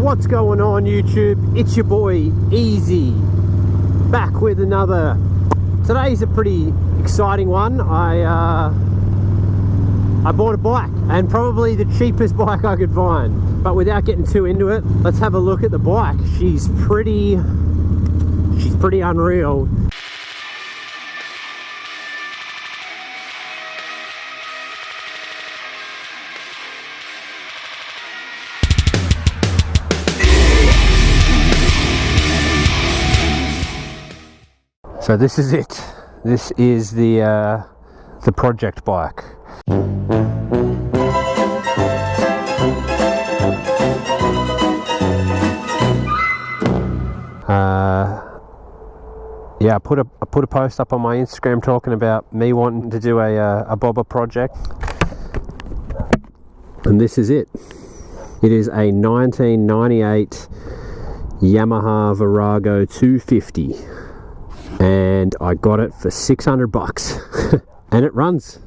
What's going on YouTube? It's your boy Easy, back with another. Today's a pretty exciting one. I bought a bike, and probably the cheapest bike I could find. But without getting too into it, let's have a look at the bike. She's pretty unreal. So this is it. This is the project bike. Yeah, I put a post up on my Instagram talking about me wanting to do a bobber project, and this is it. It is a 1998 Yamaha Virago 250. And I got it for 600 bucks. And it runs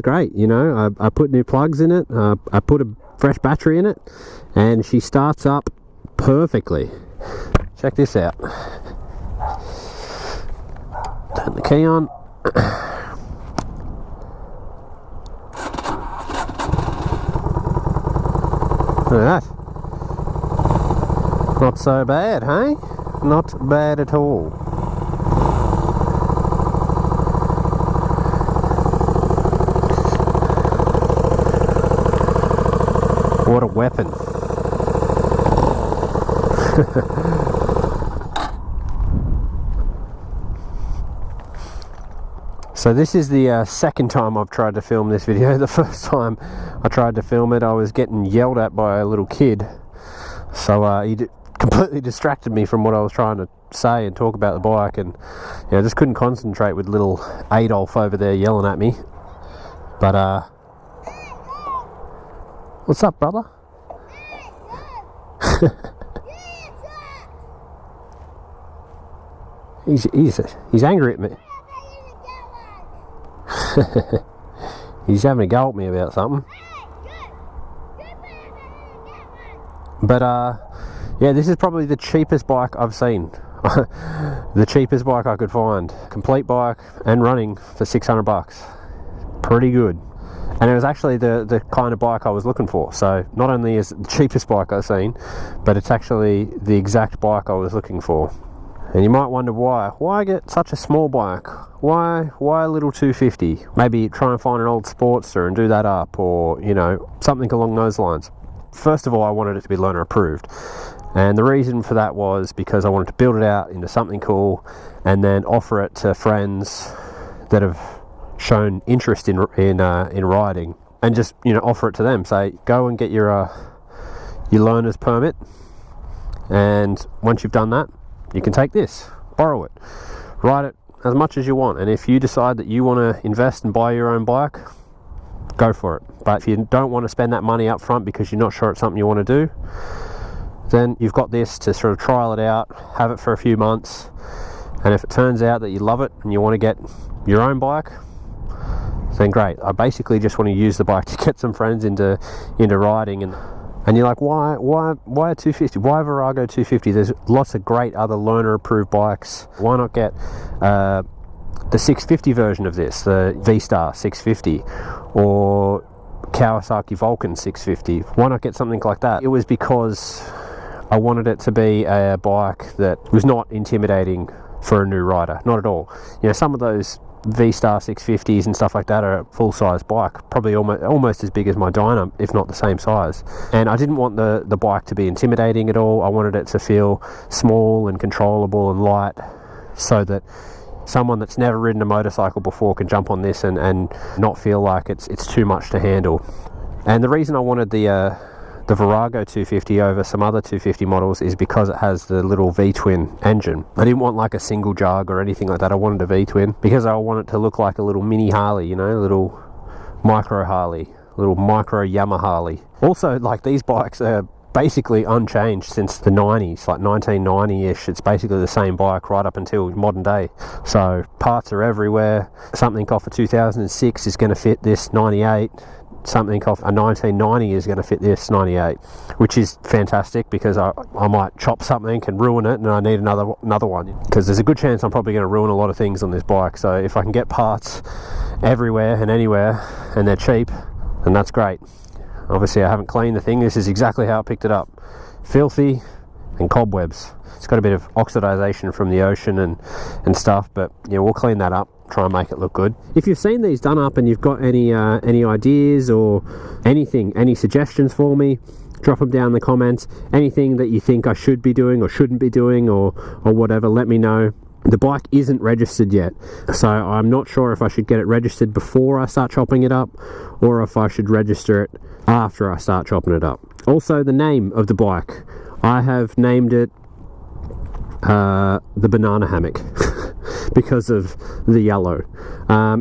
great, you know. I put new plugs in it, I put a fresh battery in it, and she starts up perfectly. Check this out. Turn the key on. Look at that. Not so bad, hey? Not bad at all. What a weapon. So this is the second time I've tried to film this video. The first time I tried to film it, I was getting yelled at by a little kid. So he completely distracted me from what I was trying to say and talk about the bike, and I just couldn't concentrate with little Adolf over there yelling at me. But what's up, brother? He's angry at me. He's having a go at me about something. But yeah, this is probably the cheapest bike I've seen. The cheapest bike I could find. Complete bike and running for 600 bucks. Pretty good. And it was actually the kind of bike I was looking for. So not only is it the cheapest bike I've seen, but it's actually the exact bike I was looking for. And you might wonder why get such a small bike? Why a little 250? Maybe try and find an old Sportster and do that up, or you know, something along those lines. First of all, I wanted it to be learner approved, and the reason for that was because I wanted to build it out into something cool and then offer it to friends that have shown interest in riding, and just, you know, offer it to them. Say, go and get your learner's permit, and once you've done that, you can take this, borrow it, ride it as much as you want, and if you decide that you want to invest and buy your own bike, go for it. But if you don't want to spend that money up front because you're not sure it's something you want to do, then you've got this to sort of trial it out, have it for a few months, and if it turns out that you love it and you want to get your own bike, then great. I basically just want to use the bike to get some friends into riding, and you're like, why a 250? Why Virago 250? There's lots of great other learner approved bikes. Why not get the 650 version of this, the V-Star 650, or Kawasaki Vulcan 650? Why not get something like that? It was because I wanted it to be a bike that was not intimidating for a new rider, not at all. You know, some of those V-Star 650s and stuff like that are a full-size bike, probably almost as big as my Dyna, if not the same size. And I didn't want the bike to be intimidating at all. I wanted it to feel small and controllable and light, so that someone that's never ridden a motorcycle before can jump on this and not feel like it's too much to handle. And the reason I wanted the Virago 250 over some other 250 models is because it has the little V-twin engine. I didn't want like a single jug or anything like that. I wanted a V-twin because I want it to look like a little mini Harley, you know, a little micro Harley, little micro Yamaha Harley. Also, like, these bikes are basically unchanged since the 90s, like 1990-ish. It's basically the same bike right up until modern day. So parts are everywhere. Something off of 2006 is going to fit this 98. something off a 1990 is going to fit this 98, which is fantastic because I might chop something and ruin it, and I need another one, because there's a good chance I'm probably going to ruin a lot of things on this bike. So if I can get parts everywhere and anywhere and they're cheap, then that's great. Obviously I haven't cleaned the thing. This is exactly how I picked it up. Filthy and cobwebs. It's got a bit of oxidization from the ocean and stuff, but yeah, we'll clean that up, try and make it look good. If you've seen these done up and you've got any ideas or anything, any suggestions for me, drop them down in the comments. Anything that you think I should be doing or shouldn't be doing or whatever, let me know. The bike isn't registered yet, so I'm not sure if I should get it registered before I start chopping it up or if I should register it after I start chopping it up. Also, the name of the bike, I have named it the banana hammock because of the yellow.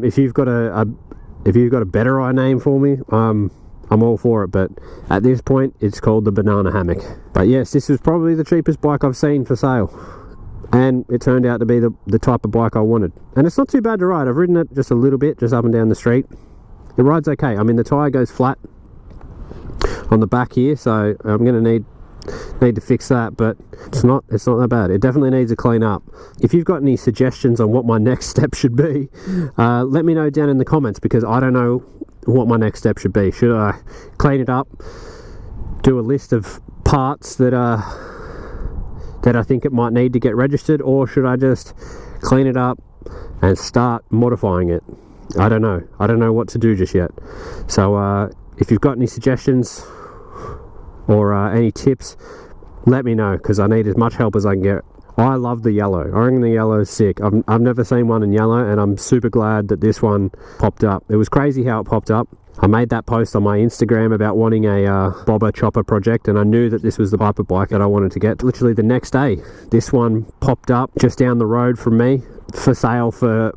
If you've got a better name for me, I'm all for it, but at this point it's called the banana hammock. But yes, this was probably the cheapest bike I've seen for sale, and it turned out to be the type of bike I wanted. And it's not too bad to ride. I've ridden it just a little bit, just up and down the street. It rides okay. I mean, the tyre goes flat on the back here, so I'm going to need to fix that, but it's not that bad. It definitely needs a clean up. If you've got any suggestions on what my next step should be, let me know down in the comments, because I don't know what my next step should be. Should I clean it up, do a list of parts that I think it might need to get registered, or should I just clean it up and start modifying it? I don't know what to do just yet. So if you've got any suggestions or any tips, let me know, because I need as much help as I can get. I love the yellow. I reckon the yellow is sick. I've never seen one in yellow, and I'm super glad that this one popped up. It was crazy how it popped up. I made that post on my Instagram about wanting a bobber chopper project, and I knew that this was the type of bike that I wanted to get. Literally the next day, this one popped up just down the road from me for sale for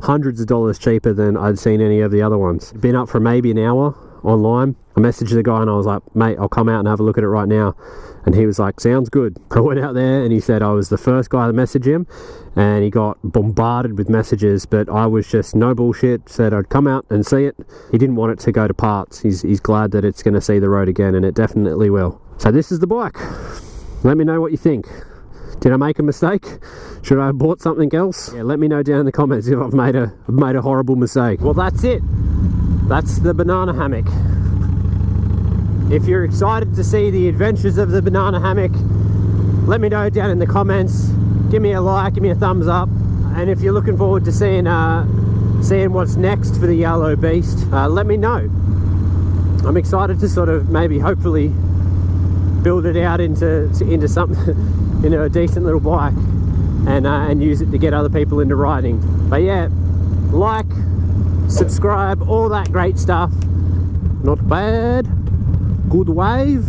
hundreds of dollars cheaper than I'd seen any of the other ones. Been up for maybe an hour online. I messaged the guy and I was like, mate, I'll come out and have a look at it right now. And he was like, sounds good. I went out there and he said I was the first guy to message him, and he got bombarded with messages, but I was just no bullshit, said I'd come out and see it. He didn't want it to go to parts. He's glad that it's going to see the road again, and it definitely will. So this is the bike. Let me know what you think. Did I make a mistake? Should I have bought something else? Yeah, let me know down in the comments if I've made a horrible mistake. Well, that's it. That's the banana hammock. If you're excited to see the adventures of the banana hammock, let me know down in the comments. Give me a like, give me a thumbs up. And if you're looking forward to seeing what's next for the yellow beast, let me know. I'm excited to sort of maybe hopefully build it out into something, a decent little bike, and use it to get other people into riding. But yeah, like, subscribe, all that great stuff. Not bad. Good wave.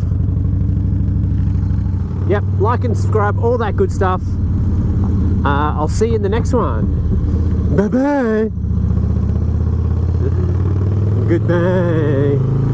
Yep, like and subscribe, all that good stuff. I'll see you in the next one. Bye bye. Goodbye.